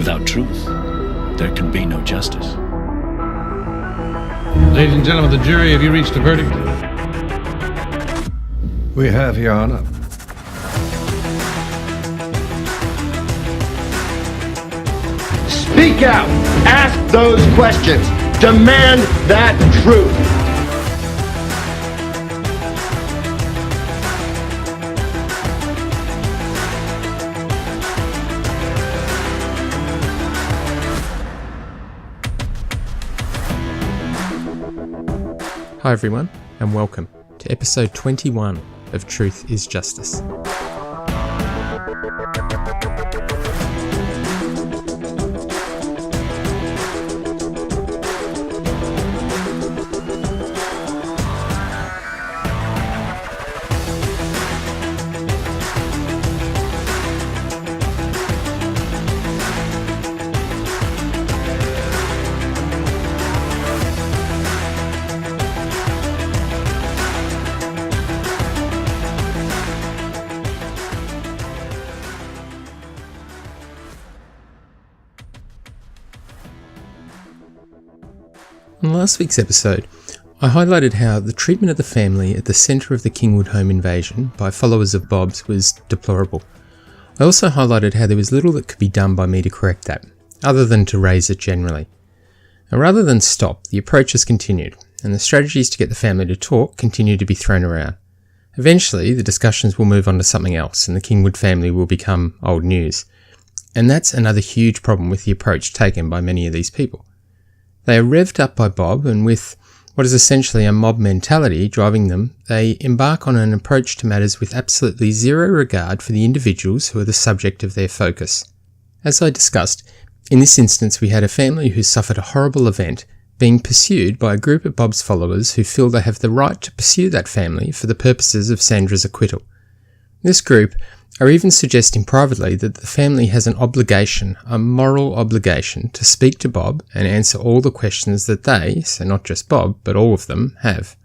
Without truth, there can be no justice. Ladies and gentlemen of the jury, have you reached a verdict? We have, Your Honor. Speak out. Ask those questions. Demand that truth. Hi everyone, and welcome to episode 21 of Truth is Justice. In last week's episode, I highlighted how the treatment of the family at the centre of the Kingwood home invasion by followers of Bob's was deplorable. I also highlighted how there was little that could be done by me to correct that, other than to raise it generally. Now, rather than stop, the approach has continued, and the strategies to get the family to talk continue to be thrown around. Eventually, the discussions will move on to something else, and the Kingwood family will become old news. And that's another huge problem with the approach taken by many of these people. They are revved up by Bob, and with what is essentially a mob mentality driving them, they embark on an approach to matters with absolutely zero regard for the individuals who are the subject of their focus. As I discussed, in this instance we had a family who suffered a horrible event being pursued by a group of Bob's followers who feel they have the right to pursue that family for the purposes of Sandra's acquittal. This group are even suggesting privately that the family has an obligation, a moral obligation, to speak to Bob and answer all the questions that they, so not just Bob, but all of them, have.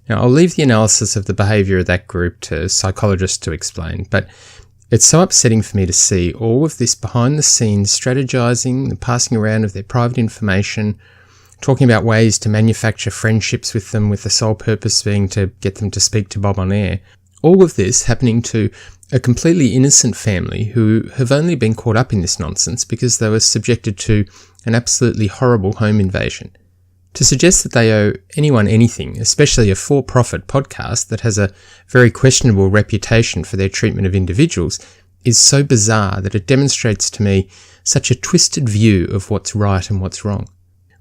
Now, I'll leave the analysis of the behaviour of that group to psychologists to explain, but it's so upsetting for me to see all of this behind-the-scenes strategising, the passing around of their private information, talking about ways to manufacture friendships with them with the sole purpose being to get them to speak to Bob on air. All of this happening to a completely innocent family who have only been caught up in this nonsense because they were subjected to an absolutely horrible home invasion. To suggest that they owe anyone anything, especially a for-profit podcast that has a very questionable reputation for their treatment of individuals, is so bizarre that it demonstrates to me such a twisted view of what's right and what's wrong.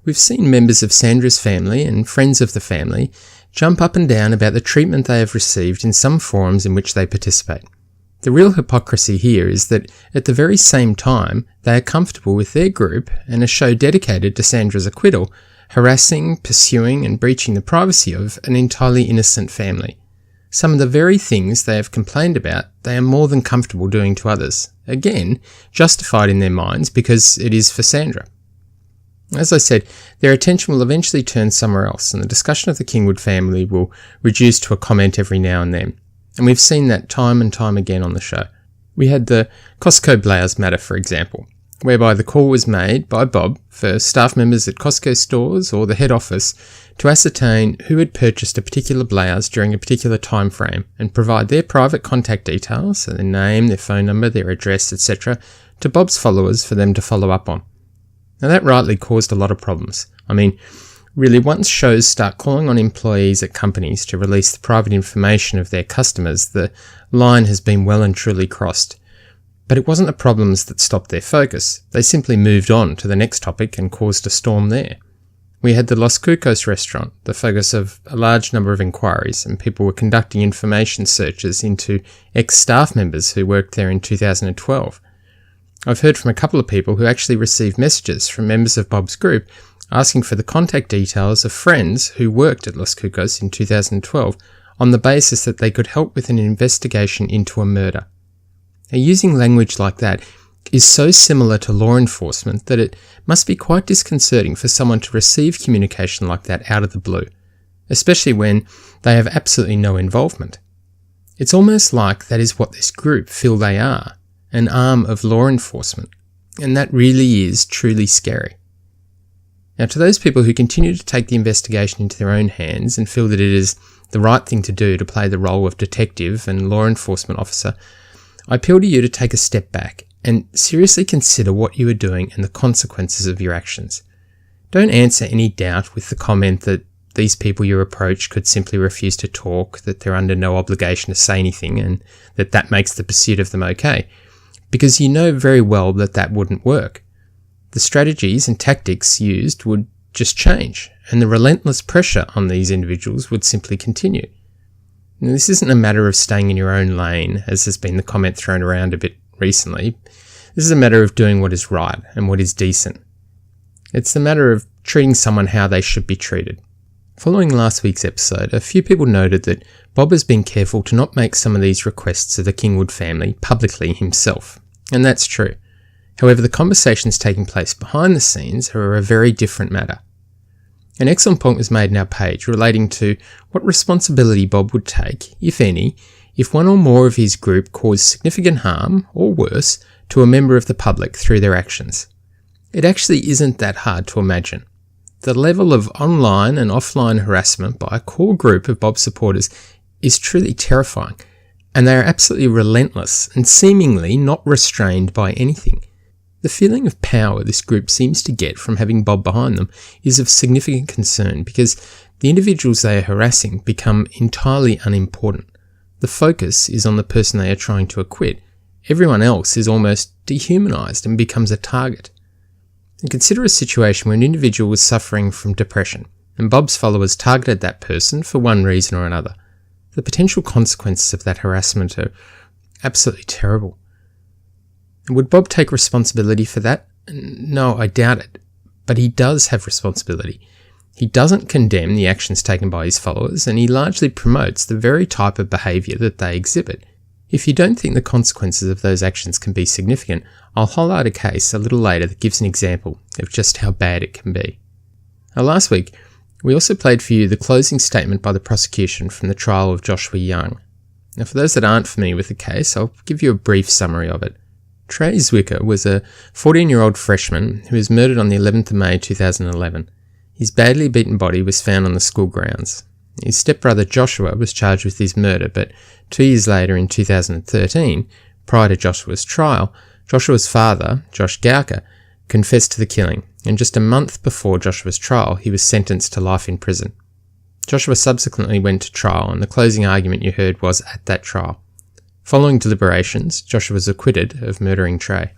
We've seen members of Sandra's family and friends of the family jump up and down about the treatment they have received in some forums in which they participate. The real hypocrisy here is that at the very same time they are comfortable with their group and a show dedicated to Sandra's acquittal, harassing, pursuing and breaching the privacy of an entirely innocent family. Some of the very things they have complained about they are more than comfortable doing to others, again, justified in their minds because it is for Sandra. As I said, their attention will eventually turn somewhere else, and the discussion of the Kingwood family will reduce to a comment every now and then. And we've seen that time and time again on the show. We had the Costco blouse matter, for example, whereby the call was made by Bob for staff members at Costco stores or the head office to ascertain who had purchased a particular blouse during a particular time frame and provide their private contact details, so their name, their phone number, their address, etc., to Bob's followers for them to follow up on. Now that rightly caused a lot of problems. I mean, really, once shows start calling on employees at companies to release the private information of their customers, the line has been well and truly crossed. But it wasn't the problems that stopped their focus. They simply moved on to the next topic and caused a storm there. We had the Los Cucos restaurant, the focus of a large number of inquiries, and people were conducting information searches into ex-staff members who worked there in 2012. I've heard from a couple of people who actually received messages from members of Bob's group asking for the contact details of friends who worked at Los Cucos in 2012 on the basis that they could help with an investigation into a murder. Now, using language like that is so similar to law enforcement that it must be quite disconcerting for someone to receive communication like that out of the blue, especially when they have absolutely no involvement. It's almost like that is what this group feel they are, an arm of law enforcement. And that really is truly scary. Now, to those people who continue to take the investigation into their own hands and feel that it is the right thing to do to play the role of detective and law enforcement officer, I appeal to you to take a step back and seriously consider what you are doing and the consequences of your actions. Don't answer any doubt with the comment that these people you approach could simply refuse to talk, that they're under no obligation to say anything, and that makes the pursuit of them okay, because you know very well that that wouldn't work. The strategies and tactics used would just change, and the relentless pressure on these individuals would simply continue. Now, this isn't a matter of staying in your own lane, as has been the comment thrown around a bit recently. This is a matter of doing what is right and what is decent. It's the matter of treating someone how they should be treated. Following last week's episode, a few people noted that Bob has been careful to not make some of these requests of the Kingwood family publicly himself, and that's true. However, the conversations taking place behind the scenes are a very different matter. An excellent point was made in our page relating to what responsibility Bob would take, if any, if one or more of his group caused significant harm, or worse, to a member of the public through their actions. It actually isn't that hard to imagine. The level of online and offline harassment by a core group of Bob supporters is truly terrifying, and they are absolutely relentless and seemingly not restrained by anything. The feeling of power this group seems to get from having Bob behind them is of significant concern because the individuals they are harassing become entirely unimportant. The focus is on the person they are trying to acquit. Everyone else is almost dehumanised and becomes a target. And consider a situation where an individual was suffering from depression and Bob's followers targeted that person for one reason or another. The potential consequences of that harassment are absolutely terrible. Would Bob take responsibility for that? No, I doubt it. But he does have responsibility. He doesn't condemn the actions taken by his followers, and he largely promotes the very type of behaviour that they exhibit. If you don't think the consequences of those actions can be significant, I'll highlight a case a little later that gives an example of just how bad it can be. Now, last week, we also played for you the closing statement by the prosecution from the trial of Joshua Young. Now, for those that aren't familiar with the case, I'll give you a brief summary of it. Trey Zwicker was a 14-year-old freshman who was murdered on the 11th of May 2011. His badly beaten body was found on the school grounds. His stepbrother Joshua was charged with his murder, but 2 years later in 2013, prior to Joshua's trial, Joshua's father, Josh Gowker, confessed to the killing, and just a month before Joshua's trial, he was sentenced to life in prison. Joshua subsequently went to trial, and the closing argument you heard was at that trial. Following deliberations, Joshua was acquitted of murdering Trey.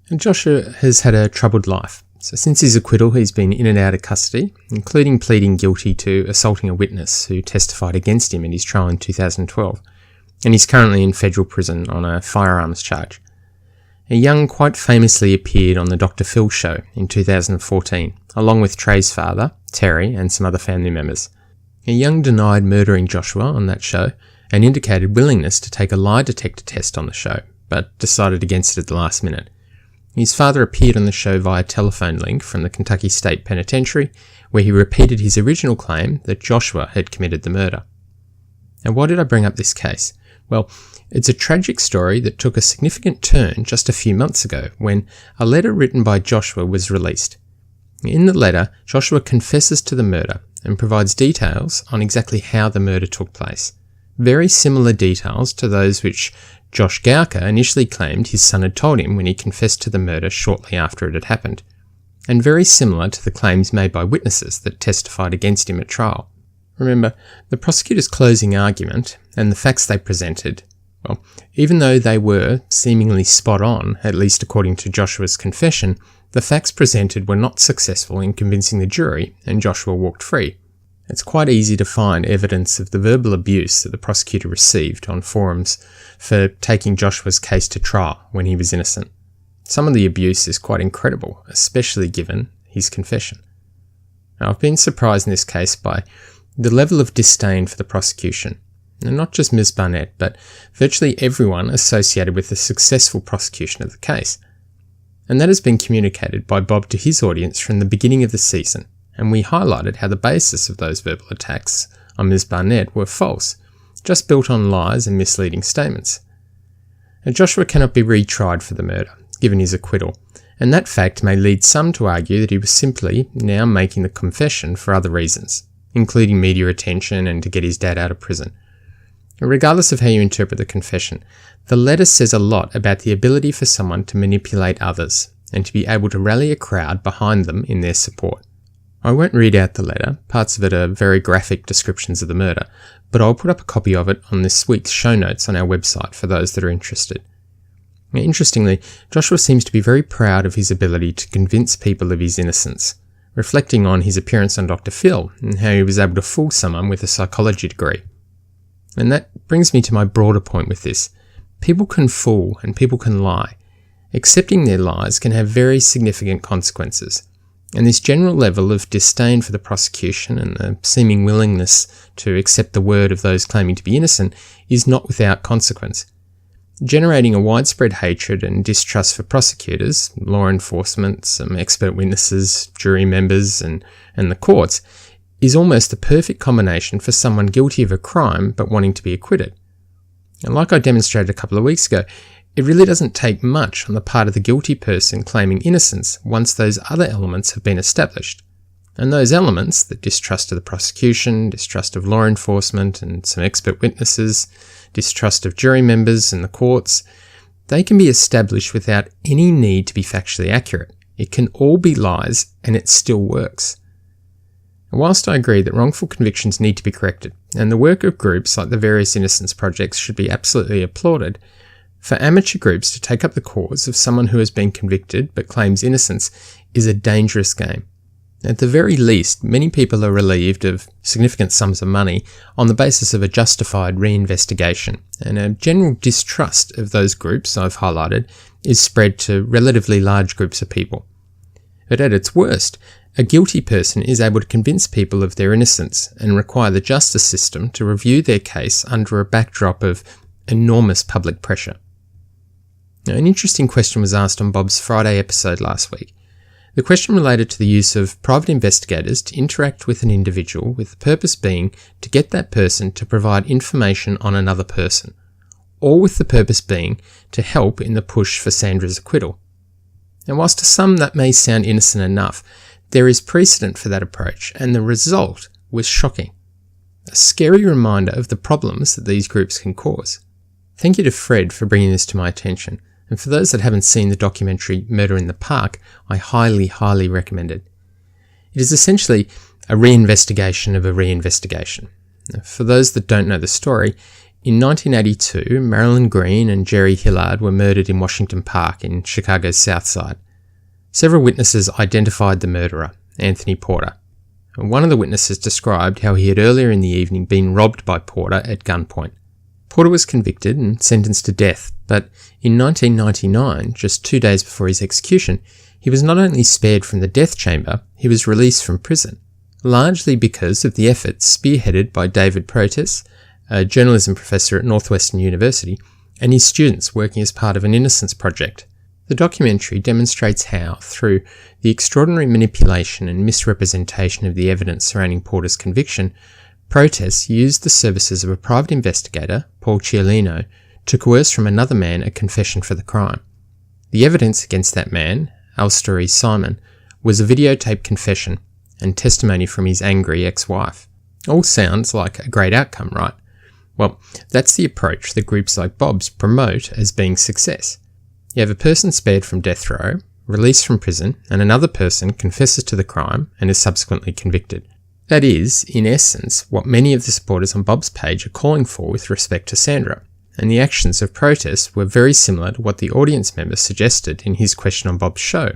And Joshua has had a troubled life. So since his acquittal, he's been in and out of custody, including pleading guilty to assaulting a witness who testified against him in his trial in 2012. And he's currently in federal prison on a firearms charge. Young quite famously appeared on the Dr. Phil show in 2014, along with Trey's father, Terry, and some other family members. Young denied murdering Joshua on that show, and indicated willingness to take a lie detector test on the show, but decided against it at the last minute. His father appeared on the show via telephone link from the Kentucky State Penitentiary, where he repeated his original claim that Joshua had committed the murder. Now, why did I bring up this case? Well, it's a tragic story that took a significant turn just a few months ago when a letter written by Joshua was released. In the letter, Joshua confesses to the murder and provides details on exactly how the murder took place. Very similar details to those which Josh Gowker initially claimed his son had told him when he confessed to the murder shortly after it had happened, and very similar to the claims made by witnesses that testified against him at trial. Remember, the prosecutor's closing argument and the facts they presented, well, even though they were seemingly spot on, at least according to Joshua's confession, the facts presented were not successful in convincing the jury, and Joshua walked free. It's quite easy to find evidence of the verbal abuse that the prosecutor received on forums for taking Joshua's case to trial when he was innocent. Some of the abuse is quite incredible, especially given his confession. Now, I've been surprised in this case by the level of disdain for the prosecution, and not just Ms. Barnett, but virtually everyone associated with the successful prosecution of the case. And that has been communicated by Bob to his audience from the beginning of the season. And we highlighted how the basis of those verbal attacks on Ms. Barnett were false, just built on lies and misleading statements. Now, Joshua cannot be retried for the murder, given his acquittal, and that fact may lead some to argue that he was simply now making the confession for other reasons, including media attention and to get his dad out of prison. Regardless of how you interpret the confession, the letter says a lot about the ability for someone to manipulate others and to be able to rally a crowd behind them in their support. I won't read out the letter, parts of it are very graphic descriptions of the murder, but I'll put up a copy of it on this week's show notes on our website for those that are interested. Now, interestingly, Joshua seems to be very proud of his ability to convince people of his innocence, reflecting on his appearance on Dr. Phil and how he was able to fool someone with a psychology degree. And that brings me to my broader point with this. People can fool and people can lie. Accepting their lies can have very significant consequences. And this general level of disdain for the prosecution and the seeming willingness to accept the word of those claiming to be innocent is not without consequence. Generating a widespread hatred and distrust for prosecutors, law enforcement, some expert witnesses, jury members, and the courts is almost the perfect combination for someone guilty of a crime but wanting to be acquitted. And like I demonstrated a couple of weeks ago, it really doesn't take much on the part of the guilty person claiming innocence once those other elements have been established. And those elements, the distrust of the prosecution, distrust of law enforcement and some expert witnesses, distrust of jury members and the courts, they can be established without any need to be factually accurate. It can all be lies and it still works. And whilst I agree that wrongful convictions need to be corrected, and the work of groups like the various innocence projects should be absolutely applauded, for amateur groups to take up the cause of someone who has been convicted but claims innocence is a dangerous game. At the very least, many people are relieved of significant sums of money on the basis of a justified reinvestigation, and a general distrust of those groups I've highlighted is spread to relatively large groups of people. But at its worst, a guilty person is able to convince people of their innocence and require the justice system to review their case under a backdrop of enormous public pressure. Now, an interesting question was asked on Bob's Friday episode last week. The question related to the use of private investigators to interact with an individual with the purpose being to get that person to provide information on another person, all with the purpose being to help in the push for Sandra's acquittal. And whilst to some that may sound innocent enough, there is precedent for that approach, and the result was shocking. A scary reminder of the problems that these groups can cause. Thank you to Fred for bringing this to my attention, and for those that haven't seen the documentary Murder in the Park, I highly recommend it. It is essentially a reinvestigation of a reinvestigation. Now, for those that don't know the story, in 1982, Marilyn Green and Jerry Hillard were murdered in Washington Park in Chicago's South Side. Several witnesses identified the murderer, Anthony Porter. One of the witnesses described how he had earlier in the evening been robbed by Porter at gunpoint. Porter was convicted and sentenced to death, but in 1999, just 2 days before his execution, he was not only spared from the death chamber, he was released from prison, largely because of the efforts spearheaded by David Protes, a journalism professor at Northwestern University, and his students working as part of an innocence project. The documentary demonstrates how, through the extraordinary manipulation and misrepresentation of the evidence surrounding Porter's conviction, Protes used the services of a private investigator, Paul Cialino, to coerce from another man a confession for the crime. The evidence against that man, Alstori Simon, was a videotaped confession and testimony from his angry ex-wife. All sounds like a great outcome, right? Well, that's the approach that groups like Bob's promote as being success. You have a person spared from death row, released from prison, and another person confesses to the crime and is subsequently convicted. That is, in essence, what many of the supporters on Bob's page are calling for with respect to Sandra, and the actions of Protes were very similar to what the audience member suggested in his question on Bob's show.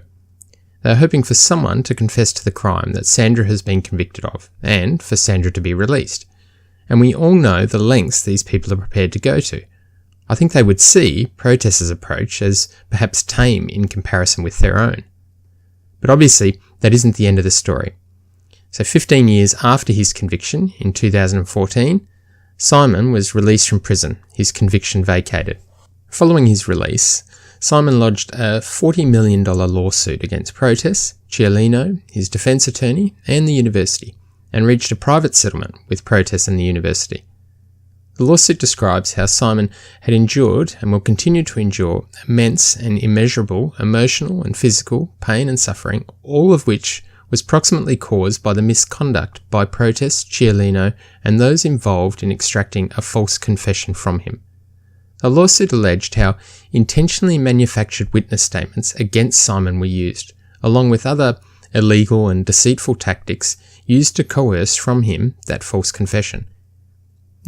They are hoping for someone to confess to the crime that Sandra has been convicted of, and for Sandra to be released. And we all know the lengths these people are prepared to go to. I think they would see Protes' approach as perhaps tame in comparison with their own. But obviously, that isn't the end of the story. So 15 years after his conviction, in 2014, Simon was released from prison, his conviction vacated. Following his release, Simon lodged a $40 million lawsuit against Protes, Cialino, his defence attorney, and the university, and reached a private settlement with Protes and the university. The lawsuit describes how Simon had endured and will continue to endure immense and immeasurable emotional and physical pain and suffering, all of which was proximately caused by the misconduct by Protest, Cialino, and those involved in extracting a false confession from him. The lawsuit alleged how intentionally manufactured witness statements against Simon were used, along with other illegal and deceitful tactics used to coerce from him that false confession.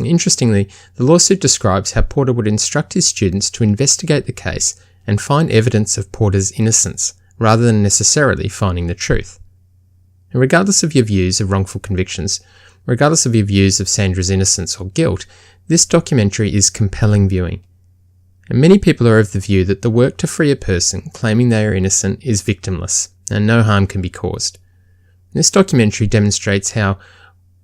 Interestingly, the lawsuit describes how Porter would instruct his students to investigate the case and find evidence of Porter's innocence, rather than necessarily finding the truth. And regardless of your views of wrongful convictions, regardless of your views of Sandra's innocence or guilt, this documentary is compelling viewing. And many people are of the view that the work to free a person claiming they are innocent is victimless, and no harm can be caused. This documentary demonstrates how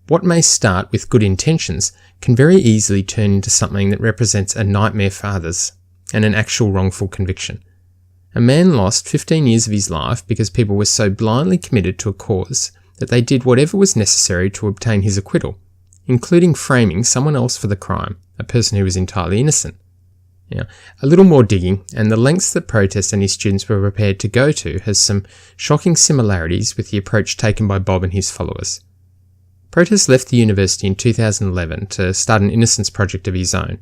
what may start with good intentions can very easily turn into something that represents a nightmare for others and an actual wrongful conviction. A man lost 15 years of his life because people were so blindly committed to a cause that they did whatever was necessary to obtain his acquittal, including framing someone else for the crime, a person who was entirely innocent. Now, a little more digging, and the lengths that Protest and his students were prepared to go to has some shocking similarities with the approach taken by Bob and his followers. Protest left the university in 2011 to start an innocence project of his own,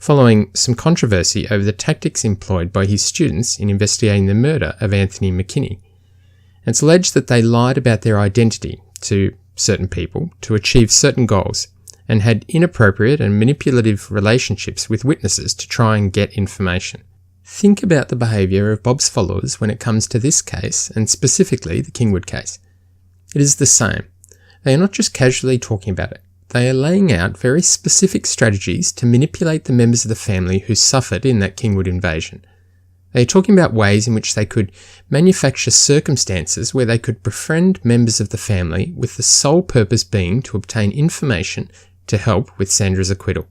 following some controversy over the tactics employed by his students in investigating the murder of Anthony McKinney. It's alleged that they lied about their identity to certain people to achieve certain goals, and had inappropriate and manipulative relationships with witnesses to try and get information. Think about the behaviour of Bob's followers when it comes to this case, and specifically the Kingwood case. It is the same. They are not just casually talking about it. They are laying out very specific strategies to manipulate the members of the family who suffered in that Kingwood invasion. They are talking about ways in which they could manufacture circumstances where they could befriend members of the family with the sole purpose being to obtain information to help with Sandra's acquittal.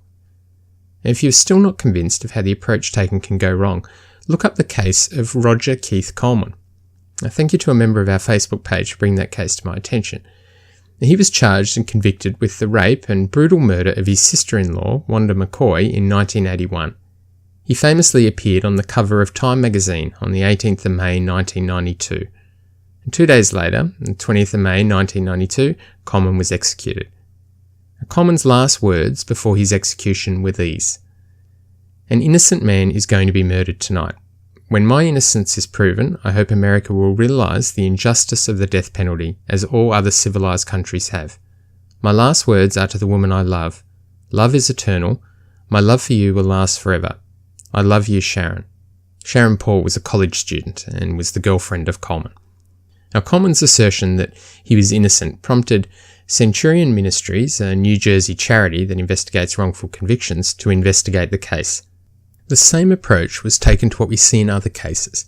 And if you're still not convinced of how the approach taken can go wrong, look up the case of Roger Keith Coleman. Now, thank you to a member of our Facebook page for bringing that case to my attention. He was charged and convicted with the rape and brutal murder of his sister-in-law, Wanda McCoy, in 1981. He famously appeared on the cover of Time magazine on the 18th of May 1992. And 2 days later, the 20th of May 1992, Coleman was executed. Coleman's last words before his execution were these: "An innocent man is going to be murdered tonight. When my innocence is proven, I hope America will realise the injustice of the death penalty, as all other civilised countries have. My last words are to the woman I love. Love is eternal. My love for you will last forever. I love you, Sharon." Sharon Paul was a college student and was the girlfriend of Coleman. Now, Coleman's assertion that he was innocent prompted Centurion Ministries, a New Jersey charity that investigates wrongful convictions, to investigate the case. The same approach was taken to what we see in other cases.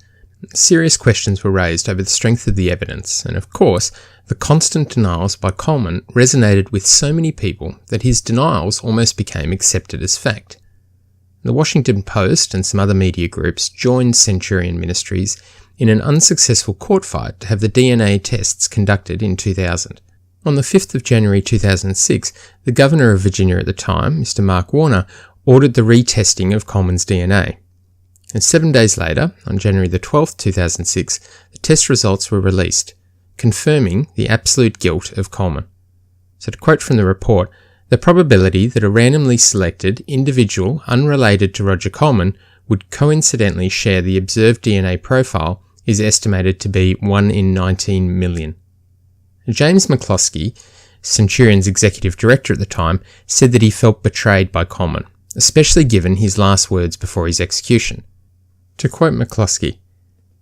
Serious questions were raised over the strength of the evidence, and of course, the constant denials by Coleman resonated with so many people that his denials almost became accepted as fact. The Washington Post and some other media groups joined Centurion Ministries in an unsuccessful court fight to have the DNA tests conducted in 2000. On the 5th of January 2006, the Governor of Virginia at the time, Mr. Mark Warner, ordered the retesting of Coleman's DNA. And 7 days later, on January the 12th, 2006, the test results were released, confirming the absolute guilt of Coleman. So to quote from the report, "The probability that a randomly selected individual unrelated to Roger Coleman would coincidentally share the observed DNA profile is estimated to be 1 in 19 million. James McCloskey, Centurion's executive director at the time, said that he felt betrayed by Coleman, especially given his last words before his execution. To quote McCloskey,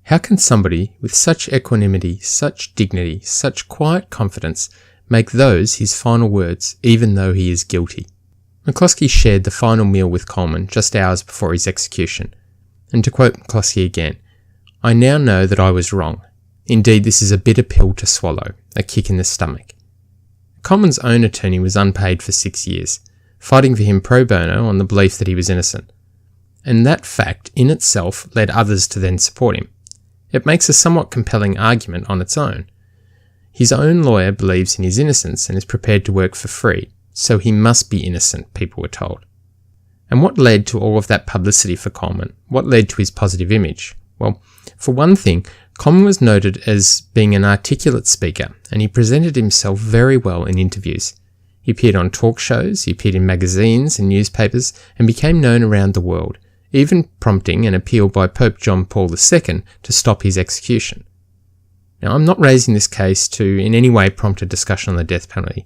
"How can somebody with such equanimity, such dignity, such quiet confidence make those his final words, even though he is guilty?" McCloskey shared the final meal with Coleman just hours before his execution. And to quote McCloskey again, "I now know that I was wrong. Indeed, this is a bitter pill to swallow, a kick in the stomach." Coleman's own attorney was unpaid for 6 years, fighting for him pro bono on the belief that he was innocent. And that fact in itself led others to then support him. It makes a somewhat compelling argument on its own. His own lawyer believes in his innocence and is prepared to work for free, so he must be innocent, people were told. And what led to all of that publicity for Coleman? What led to his positive image? Well, for one thing, Coleman was noted as being an articulate speaker, and he presented himself very well in interviews. He appeared on talk shows, he appeared in magazines and newspapers, and became known around the world, even prompting an appeal by Pope John Paul II to stop his execution. Now, I'm not raising this case to in any way prompt a discussion on the death penalty.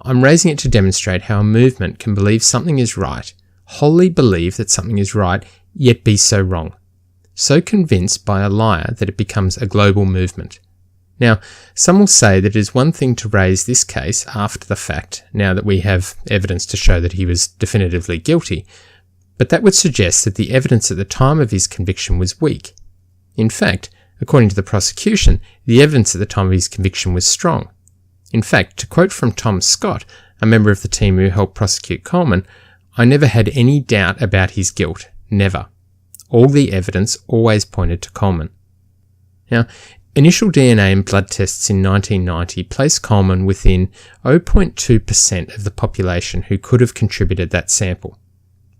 I'm raising it to demonstrate how a movement can believe something is right, wholly believe that something is right, yet be so wrong. So convinced by a liar that it becomes a global movement. Now, some will say that it is one thing to raise this case after the fact, now that we have evidence to show that he was definitively guilty, but that would suggest that the evidence at the time of his conviction was weak. In fact, according to the prosecution, the evidence at the time of his conviction was strong. In fact, to quote from Tom Scott, a member of the team who helped prosecute Coleman, "I never had any doubt about his guilt. Never. All the evidence always pointed to Coleman." Now, initial DNA and blood tests in 1990 placed Coleman within 0.2% of the population who could have contributed that sample.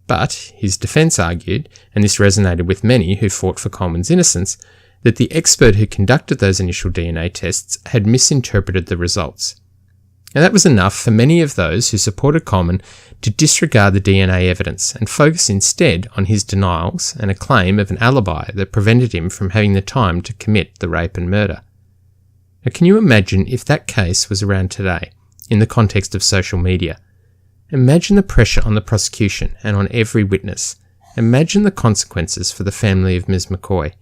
But his defence argued, and this resonated with many who fought for Coleman's innocence, that the expert who conducted those initial DNA tests had misinterpreted the results. And that was enough for many of those who supported Coleman to disregard the DNA evidence and focus instead on his denials and a claim of an alibi that prevented him from having the time to commit the rape and murder. Now, can you imagine if that case was around today, in the context of social media? Imagine the pressure on the prosecution and on every witness. Imagine the consequences for the family of Ms. McCoy.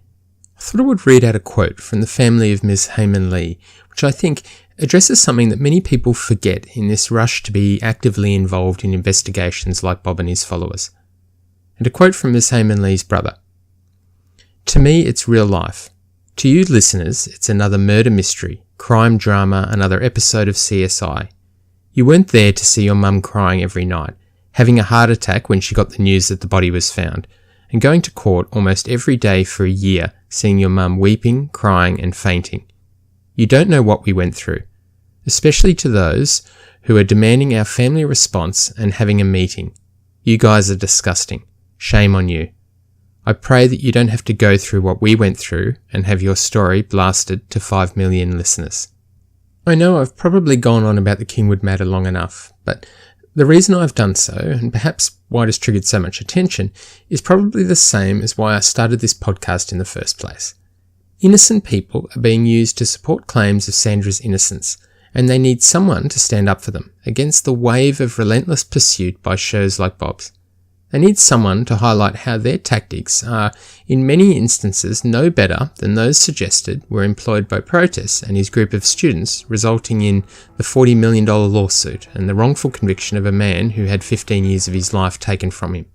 I thought I would read out a quote from the family of Ms. Heyman Lee, which I think addresses something that many people forget in this rush to be actively involved in investigations like Bob and his followers. And a quote from Ms. Heyman Lee's brother. "To me, it's real life. To you listeners, it's another murder mystery, crime drama, another episode of CSI. You weren't there to see your mum crying every night, having a heart attack when she got the news that the body was found, and going to court almost every day for a year, seeing your mum weeping, crying and fainting. You don't know what we went through, especially to those who are demanding our family response and having a meeting. You guys are disgusting. Shame on you. I pray that you don't have to go through what we went through and have your story blasted to 5 million listeners." I know I've probably gone on about the Kingwood matter long enough, but the reason I've done so, and perhaps why it has triggered so much attention, is probably the same as why I started this podcast in the first place. Innocent people are being used to support claims of Sandra's innocence, and they need someone to stand up for them against the wave of relentless pursuit by shows like Bob's. They need someone to highlight how their tactics are, in many instances, no better than those suggested were employed by Protas and his group of students, resulting in the $40 million lawsuit and the wrongful conviction of a man who had 15 years of his life taken from him.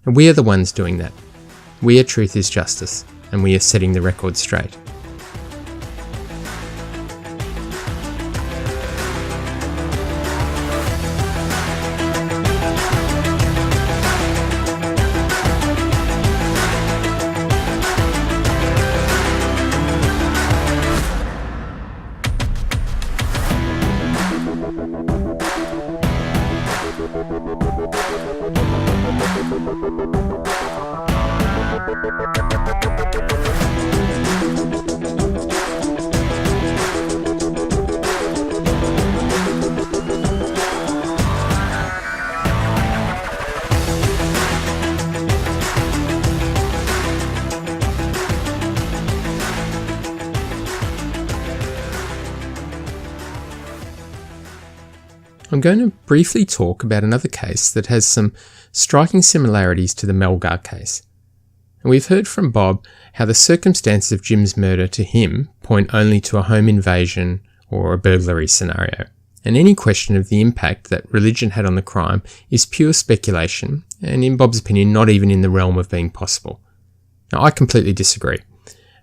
And we are the ones doing that. We are Truth is Justice, and we are setting the record straight. I'm going to briefly talk about another case that has some striking similarities to the Melgar case. And we've heard from Bob how the circumstances of Jim's murder to him point only to a home invasion or a burglary scenario. And any question of the impact that religion had on the crime is pure speculation, and in Bob's opinion, not even in the realm of being possible. Now, I completely disagree,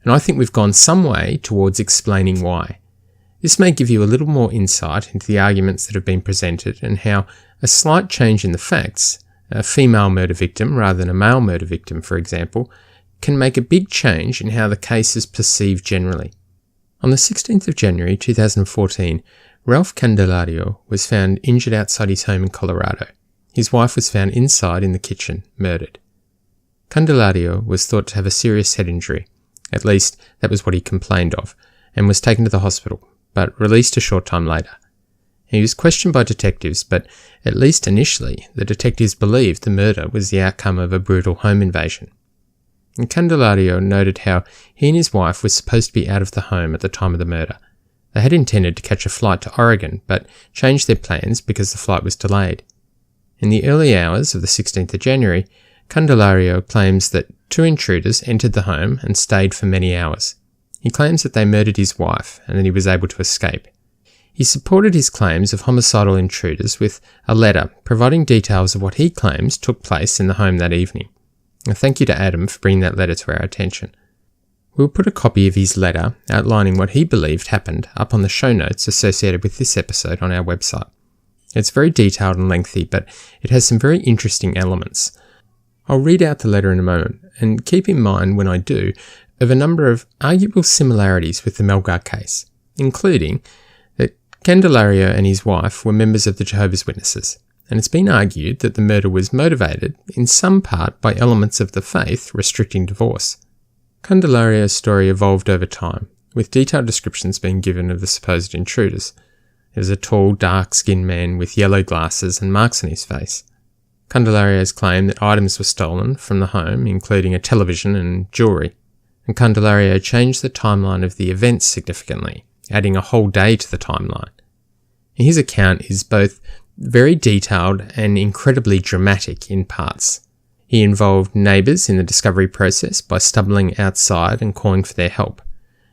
and I think we've gone some way towards explaining why. This may give you a little more insight into the arguments that have been presented and how a slight change in the facts, a female murder victim rather than a male murder victim, for example, can make a big change in how the case is perceived generally. On the 16th of January 2014, Ralph Candelario was found injured outside his home in Colorado. his wife was found inside in the kitchen, murdered. Candelario was thought to have a serious head injury, at least that was what he complained of, and was taken to the hospital, but released a short time later. He was questioned by detectives, but at least initially, the detectives believed the murder was the outcome of a brutal home invasion. And Candelario noted how he and his wife were supposed to be out of the home at the time of the murder. They had intended to catch a flight to Oregon, but changed their plans because the flight was delayed. In the early hours of the 16th of January, Candelario claims that 2 intruders entered the home and stayed for many hours. He claims that they murdered his wife and that he was able to escape. He supported his claims of homicidal intruders with a letter providing details of what he claims took place in the home that evening. And thank you to Adam for bringing that letter to our attention. We'll put a copy of his letter outlining what he believed happened up on the show notes associated with this episode on our website. It's very detailed and lengthy, but it has some very interesting elements. I'll read out the letter in a moment, and keep in mind when I do of a number of arguable similarities with the Melgar case, including that Candelario and his wife were members of the Jehovah's Witnesses, and it's been argued that the murder was motivated in some part by elements of the faith restricting divorce. Candelario's story evolved over time, with detailed descriptions being given of the supposed intruders. He was a tall, dark-skinned man with yellow glasses and marks on his face. Candelario's claim that items were stolen from the home, including a television and jewellery, and Candelario changed the timeline of the events significantly, adding a whole day to the timeline. His account is both very detailed and incredibly dramatic in parts. He involved neighbours in the discovery process by stumbling outside and calling for their help.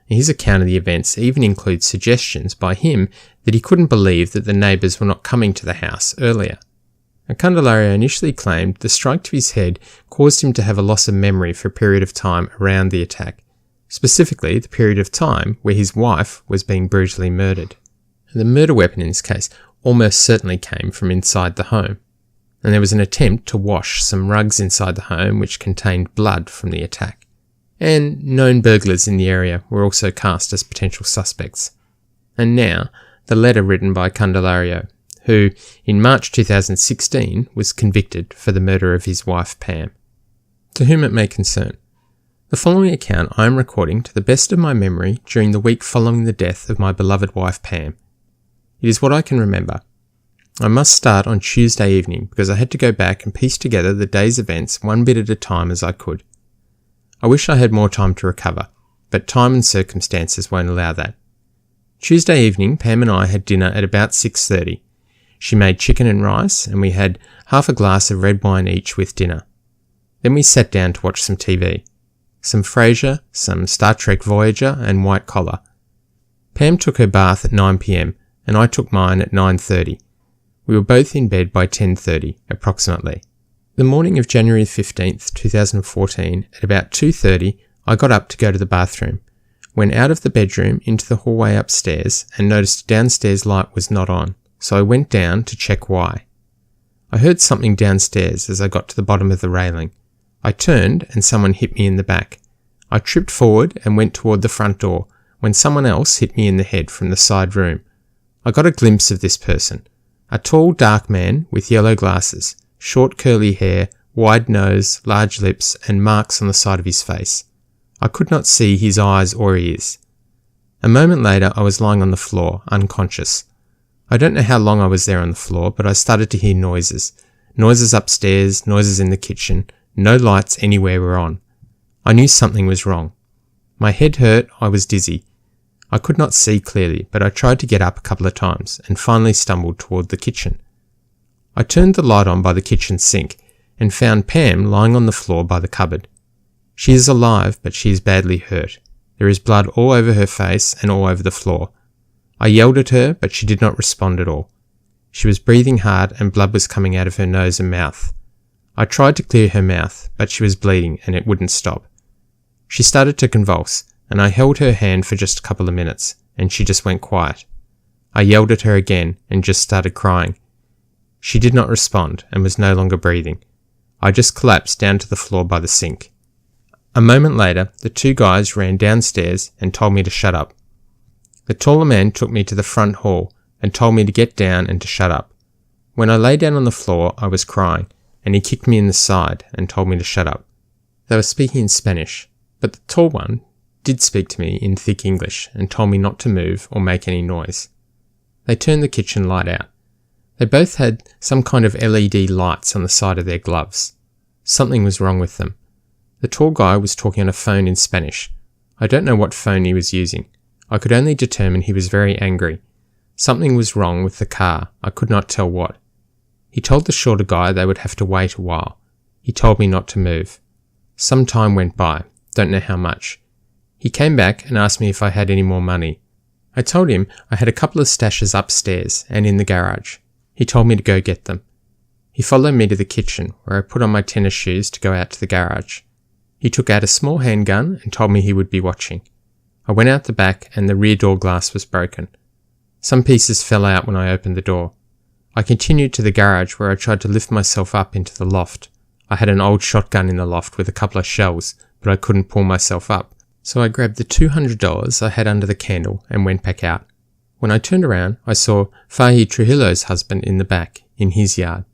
His account of the events even includes suggestions by him that he couldn't believe that the neighbours were not coming to the house earlier. Candelario initially claimed the strike to his head caused him to have a loss of memory for a period of time around the attack, specifically the period of time where his wife was being brutally murdered. The murder weapon in this case almost certainly came from inside the home, and there was an attempt to wash some rugs inside the home which contained blood from the attack. And known burglars in the area were also cast as potential suspects. And now, the letter written by Candelario, who, in March 2016, was convicted for the murder of his wife Pam. To whom it may concern, the following account I am recording to the best of my memory during the week following the death of my beloved wife Pam. It is what I can remember. I must start on Tuesday evening because I had to go back and piece together the day's events one bit at a time as I could. I wish I had more time to recover, but time and circumstances won't allow that. Tuesday evening, Pam and I had dinner at about 6:30. She made chicken and rice, and we had half a glass of red wine each with dinner. Then we sat down to watch some TV. Some Frasier, some Star Trek Voyager, and White Collar. Pam took her bath at 9 p.m, and I took mine at 9:30. We were both in bed by 10:30, approximately. The morning of January 15th, 2014, at about 2:30, I got up to go to the bathroom, went out of the bedroom into the hallway upstairs and noticed the downstairs light was not on, so I went down to check why. I heard something downstairs as I got to the bottom of the railing. I turned and someone hit me in the back. I tripped forward and went toward the front door when someone else hit me in the head from the side room. I got a glimpse of this person, a tall dark man with yellow glasses, short curly hair, wide nose, large lips, and marks on the side of his face. I could not see his eyes or ears. A moment later I was lying on the floor, unconscious. I don't know how long I was there on the floor, but I started to hear noises. Noises upstairs, noises in the kitchen. No lights anywhere were on. I knew something was wrong. My head hurt, I was dizzy. I could not see clearly, but I tried to get up a couple of times and finally stumbled toward the kitchen. I turned the light on by the kitchen sink and found Pam lying on the floor by the cupboard. She is alive, but she is badly hurt. There is blood all over her face and all over the floor. I yelled at her, but she did not respond at all. She was breathing hard and blood was coming out of her nose and mouth. I tried to clear her mouth, but she was bleeding and it wouldn't stop. She started to convulse, and I held her hand for just a couple of minutes, and she just went quiet. I yelled at her again and just started crying. She did not respond and was no longer breathing. I just collapsed down to the floor by the sink. A moment later, the two guys ran downstairs and told me to shut up. The taller man took me to the front hall and told me to get down and to shut up. When I lay down on the floor, I was crying, and he kicked me in the side and told me to shut up. They were speaking in Spanish, but the tall one did speak to me in thick English and told me not to move or make any noise. They turned the kitchen light out. They both had some kind of LED lights on the side of their gloves. Something was wrong with them. The tall guy was talking on a phone in Spanish. I don't know what phone he was using. I could only determine he was very angry. Something was wrong with the car. I could not tell what. He told the shorter guy they would have to wait a while. He told me not to move. Some time went by. Don't know how much. He came back and asked me if I had any more money. I told him I had a couple of stashes upstairs and in the garage. He told me to go get them. He followed me to the kitchen, where I put on my tennis shoes to go out to the garage. He took out a small handgun and told me he would be watching. I went out the back and the rear door glass was broken. Some pieces fell out when I opened the door. I continued to the garage where I tried to lift myself up into the loft. I had an old shotgun in the loft with a couple of shells, but I couldn't pull myself up. So I grabbed the $200 I had under the candle and went back out. When I turned around, I saw Fahi Trujillo's husband in the back, in his yard.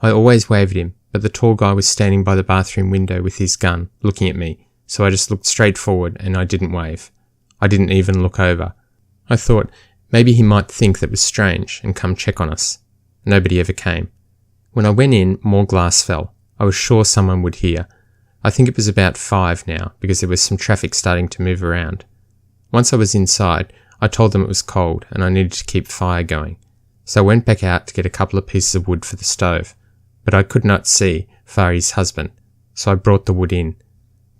I always waved him, but the tall guy was standing by the bathroom window with his gun, looking at me, so I just looked straight forward and I didn't wave. I didn't even look over. I thought maybe he might think that was strange and come check on us. Nobody ever came. When I went in, more glass fell. I was sure someone would hear. I think it was about 5 now, because there was some traffic starting to move around. Once I was inside, I told them it was cold and I needed to keep fire going. So I went back out to get a couple of pieces of wood for the stove, but I could not see Fari's husband, so I brought the wood in.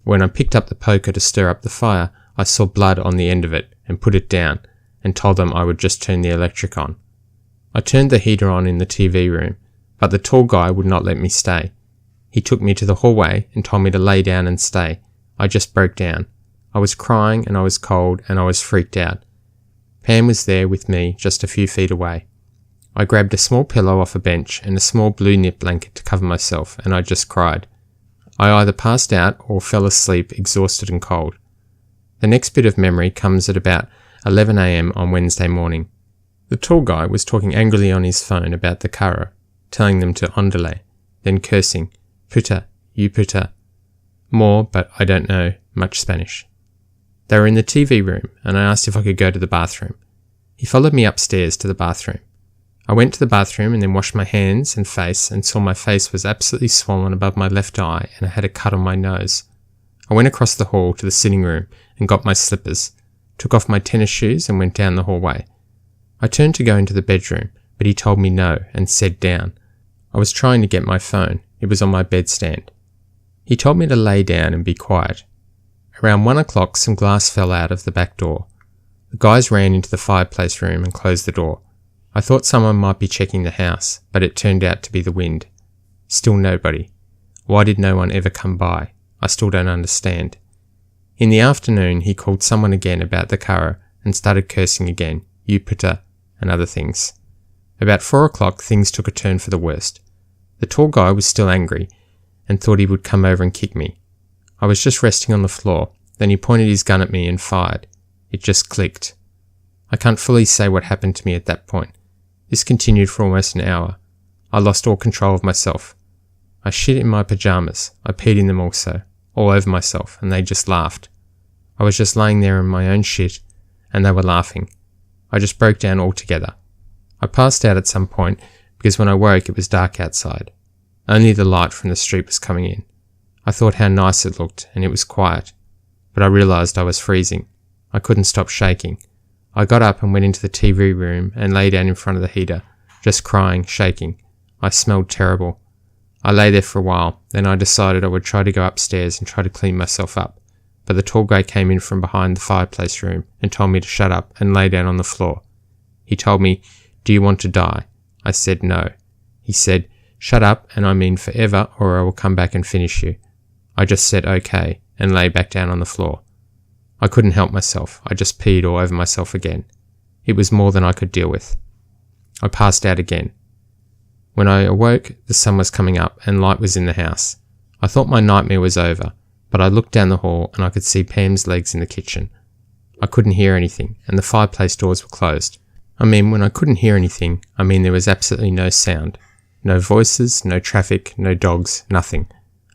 When I picked up the poker to stir up the fire, I saw blood on the end of it and put it down and told them I would just turn the electric on. I turned the heater on in the TV room, but the tall guy would not let me stay. He took me to the hallway and told me to lay down and stay. I just broke down. I was crying and I was cold and I was freaked out. Pam was there with me just a few feet away. I grabbed a small pillow off a bench and a small blue knit blanket to cover myself and I just cried. I either passed out or fell asleep exhausted and cold. The next bit of memory comes at about 11 a.m. on Wednesday morning. The tall guy was talking angrily on his phone about the carro, telling them to ondele, then cursing, puta, you puta. More, but I don't know much Spanish. They were in the TV room and I asked if I could go to the bathroom. He followed me upstairs to the bathroom. I went to the bathroom and then washed my hands and face and saw my face was absolutely swollen above my left eye and I had a cut on my nose. I went across the hall to the sitting room and got my slippers, took off my tennis shoes and went down the hallway. I turned to go into the bedroom, but he told me no and said down. I was trying to get my phone. It was on my bedstand. He told me to lay down and be quiet. Around 1 o'clock, some glass fell out of the back door. The guys ran into the fireplace room and closed the door. I thought someone might be checking the house, but it turned out to be the wind. Still nobody. Why did no one ever come by? I still don't understand. In the afternoon, he called someone again about the carro and started cursing again, you puta, and other things. About 4 o'clock, things took a turn for the worst. The tall guy was still angry and thought he would come over and kick me. I was just resting on the floor, then he pointed his gun at me and fired. It just clicked. I can't fully say what happened to me at that point. This continued for almost an hour. I lost all control of myself. I shit in my pajamas. I peed in them also, all over myself, and they just laughed. I was just laying there in my own shit, and they were laughing. I just broke down altogether. I passed out at some point, because when I woke it was dark outside. Only the light from the street was coming in. I thought how nice it looked, and it was quiet. But I realised I was freezing. I couldn't stop shaking. I got up and went into the TV room and lay down in front of the heater, just crying, shaking. I smelled terrible. I lay there for a while, then I decided I would try to go upstairs and try to clean myself up. But the tall guy came in from behind the fireplace room and told me to shut up and lay down on the floor. He told me, "Do you want to die?" I said no. He said, "Shut up, and I mean forever, or I will come back and finish you." I just said okay and lay back down on the floor. I couldn't help myself. I just peed all over myself again. It was more than I could deal with. I passed out again. When I awoke, the sun was coming up and light was in the house. I thought my nightmare was over, but I looked down the hall and I could see Pam's legs in the kitchen. I couldn't hear anything, and the fireplace doors were closed. When I couldn't hear anything, there was absolutely no sound. No voices, no traffic, no dogs, nothing.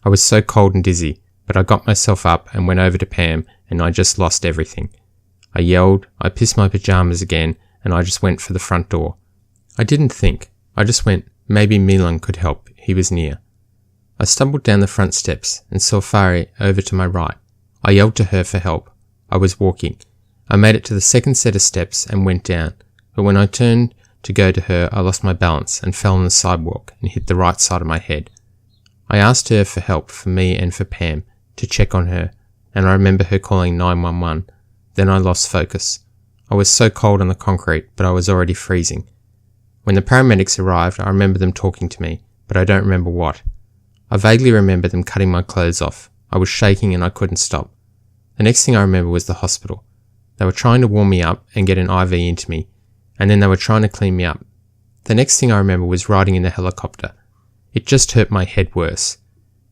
I was so cold and dizzy, but I got myself up and went over to Pam, and I just lost everything. I yelled, I pissed my pyjamas again, and I just went for the front door. I didn't think. I just went, maybe Milan could help. He was near. I stumbled down the front steps and saw Fari over to my right. I yelled to her for help. I was walking. I made it to the second set of steps and went down, but when I turned to go to her, I lost my balance and fell on the sidewalk and hit the right side of my head. I asked her for help for me and for Pam, to check on her, and I remember her calling 911. Then I lost focus. I was so cold on the concrete, but I was already freezing. When the paramedics arrived, I remember them talking to me, but I don't remember what. I vaguely remember them cutting my clothes off. I was shaking and I couldn't stop. The next thing I remember was the hospital. They were trying to warm me up and get an IV into me, and then they were trying to clean me up. The next thing I remember was riding in the helicopter. It just hurt my head worse.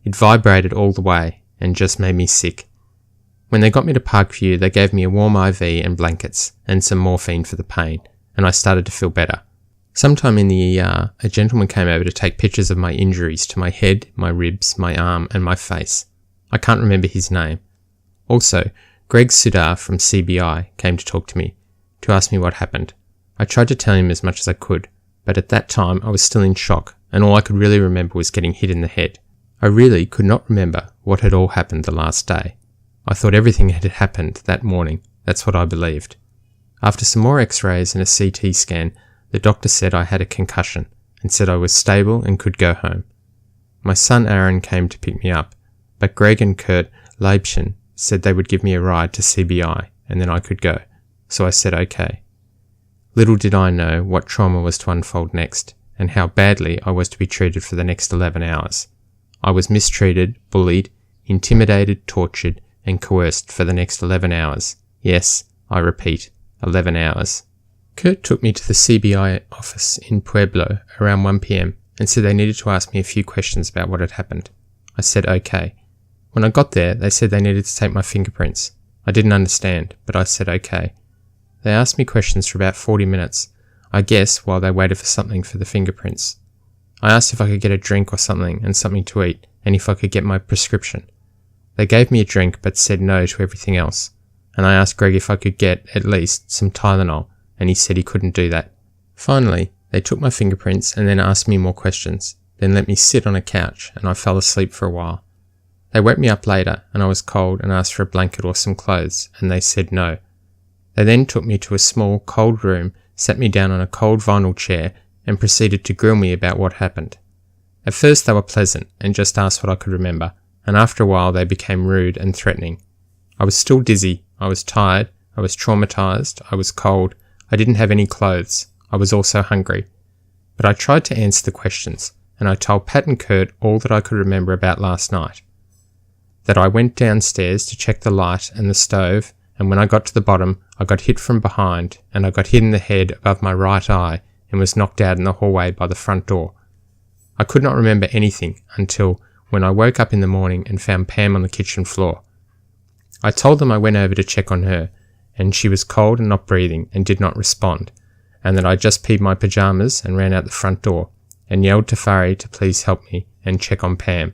It vibrated all the way and just made me sick. When they got me to Parkview, they gave me a warm IV and blankets and some morphine for the pain, and I started to feel better. Sometime in the ER, a gentleman came over to take pictures of my injuries to my head, my ribs, my arm, and my face. I can't remember his name. Also, Greg Sudar from CBI came to talk to me, to ask me what happened. I tried to tell him as much as I could, but at that time I was still in shock, and all I could really remember was getting hit in the head. I really could not remember what had all happened the last day. I thought everything had happened that morning. That's what I believed. After some more x-rays and a CT scan, the doctor said I had a concussion and said I was stable and could go home. My son Aaron came to pick me up, but Greg and Kurt Leibchen said they would give me a ride to CBI and then I could go, so I said okay. Little did I know what trauma was to unfold next and how badly I was to be treated for the next 11 hours. I was mistreated, bullied, intimidated, tortured, and coerced for the next 11 hours. Yes, I repeat, 11 hours. Kurt took me to the CBI office in Pueblo around 1 p.m. and said they needed to ask me a few questions about what had happened. I said okay. When I got there, they said they needed to take my fingerprints. I didn't understand, but I said okay. They asked me questions for about 40 minutes, I guess while they waited for something for the fingerprints. I asked if I could get a drink or something and something to eat, and if I could get my prescription. They gave me a drink but said no to everything else, and I asked Greg if I could get, at least, some Tylenol, and he said he couldn't do that. Finally, they took my fingerprints and then asked me more questions, then let me sit on a couch, and I fell asleep for a while. They woke me up later, and I was cold and asked for a blanket or some clothes, and they said no. They then took me to a small, cold room, sat me down on a cold vinyl chair, and proceeded to grill me about what happened. At first they were pleasant, and just asked what I could remember, and after a while they became rude and threatening. I was still dizzy, I was tired, I was traumatized, I was cold, I didn't have any clothes, I was also hungry. But I tried to answer the questions, and I told Pat and Kurt all that I could remember about last night. That I went downstairs to check the light and the stove, and when I got to the bottom, I got hit from behind, and I got hit in the head above my right eye, and was knocked out in the hallway by the front door. I could not remember anything until when I woke up in the morning and found Pam on the kitchen floor. I told them I went over to check on her, and she was cold and not breathing and did not respond, and that I just peed my pyjamas and ran out the front door, and yelled to Fari to please help me and check on Pam.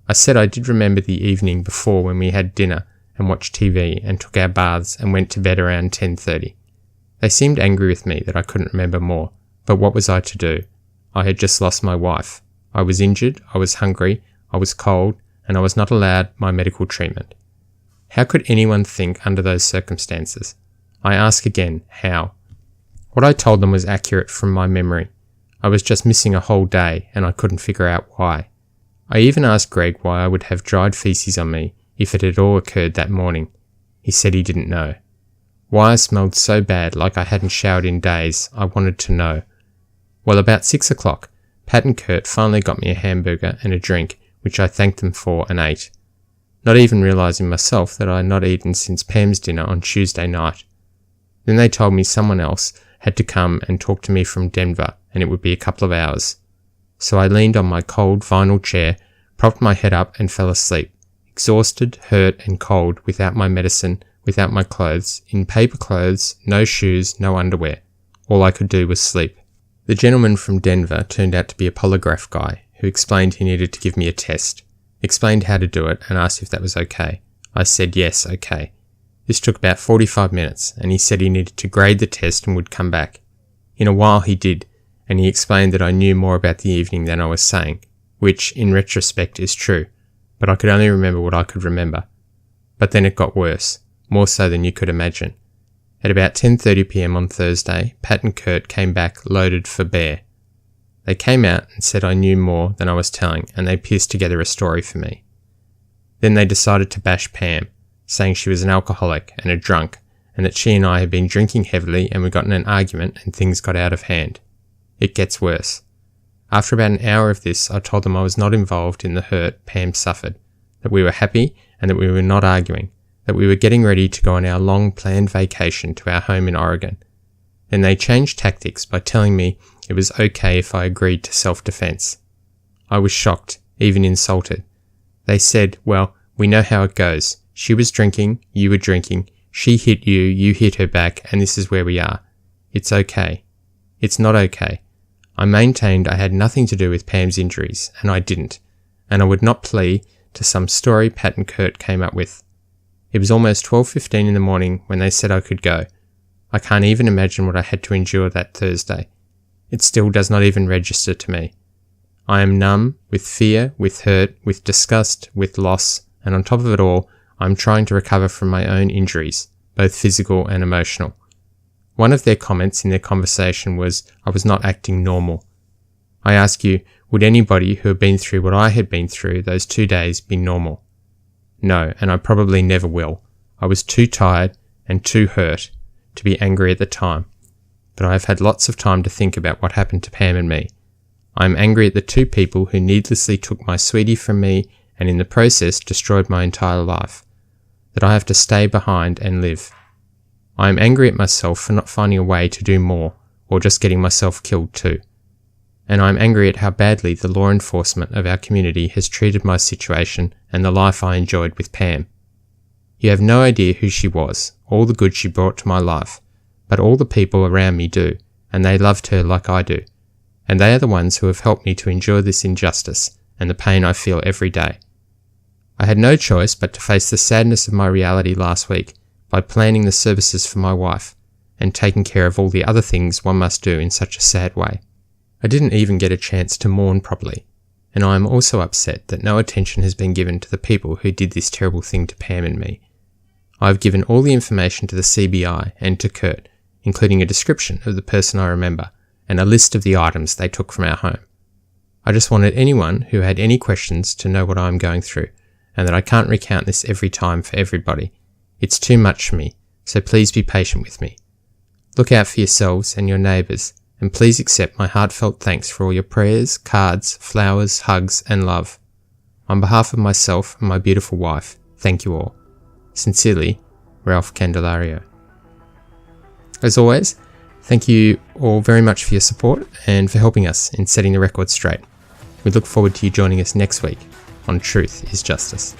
I said I did remember the evening before when we had dinner and watched TV and took our baths and went to bed around 10:30. They seemed angry with me that I couldn't remember more, but what was I to do? I had just lost my wife. I was injured, I was hungry, I was cold, and I was not allowed my medical treatment. How could anyone think under those circumstances? I ask again, how? What I told them was accurate from my memory. I was just missing a whole day, and I couldn't figure out why. I even asked Greg why I would have dried feces on me if it had all occurred that morning. He said he didn't know. Why I smelled so bad like I hadn't showered in days, I wanted to know. Well, about 6 o'clock, Pat and Kurt finally got me a hamburger and a drink, which I thanked them for and ate, not even realising myself that I had not eaten since Pam's dinner on Tuesday night. Then they told me someone else had to come and talk to me from Denver, and it would be a couple of hours. So I leaned on my cold vinyl chair, propped my head up and fell asleep, exhausted, hurt and cold, without my medicine, without my clothes, in paper clothes, no shoes, no underwear. All I could do was sleep. The gentleman from Denver turned out to be a polygraph guy who explained he needed to give me a test, explained how to do it, and asked if that was okay. I said yes, okay. This took about 45 minutes, and he said he needed to grade the test and would come back. In a while he did, and he explained that I knew more about the evening than I was saying, which, in retrospect, is true, but I could only remember what I could remember. But then it got worse, more so than you could imagine. At about 10:30 p.m. on Thursday, Pat and Kurt came back loaded for bear. They came out and said I knew more than I was telling, and they pieced together a story for me. Then they decided to bash Pam, saying she was an alcoholic and a drunk, and that she and I had been drinking heavily and we got in an argument and things got out of hand. It gets worse. After about an hour of this, I told them I was not involved in the hurt Pam suffered, that we were happy and that we were not arguing, that we were getting ready to go on our long-planned vacation to our home in Oregon. Then they changed tactics by telling me it was okay if I agreed to self-defense. I was shocked, even insulted. They said, well, we know how it goes. She was drinking, you were drinking, she hit you, you hit her back, and this is where we are. It's okay. It's not okay. I maintained I had nothing to do with Pam's injuries, and I didn't, and I would not plea to some story Pat and Kurt came up with. It was almost 12:15 in the morning when they said I could go. I can't even imagine what I had to endure that Thursday. It still does not even register to me. I am numb, with fear, with hurt, with disgust, with loss, and on top of it all, I am trying to recover from my own injuries, both physical and emotional. One of their comments in their conversation was I was not acting normal. I ask you, would anybody who had been through what I had been through those 2 days be normal? No, and I probably never will. I was too tired and too hurt to be angry at the time, but I have had lots of time to think about what happened to Pam and me. I am angry at the two people who needlessly took my sweetie from me and in the process destroyed my entire life, that I have to stay behind and live. I am angry at myself for not finding a way to do more, or just getting myself killed too. And I am angry at how badly the law enforcement of our community has treated my situation and the life I enjoyed with Pam. You have no idea who she was, all the good she brought to my life, but all the people around me do, and they loved her like I do. And they are the ones who have helped me to endure this injustice and the pain I feel every day. I had no choice but to face the sadness of my reality last week by planning the services for my wife and taking care of all the other things one must do in such a sad way. I didn't even get a chance to mourn properly, and I am also upset that no attention has been given to the people who did this terrible thing to Pam and me. I have given all the information to the CBI and to Kurt, including a description of the person I remember and a list of the items they took from our home. I just wanted anyone who had any questions to know what I am going through, and that I can't recount this every time for everybody. It's too much for me, so please be patient with me. Look out for yourselves and your neighbours, and please accept my heartfelt thanks for all your prayers, cards, flowers, hugs, and love. On behalf of myself and my beautiful wife, thank you all. Sincerely, Ralph Candelario. As always, thank you all very much for your support and for helping us in setting the record straight. We look forward to you joining us next week on Truth is Justice.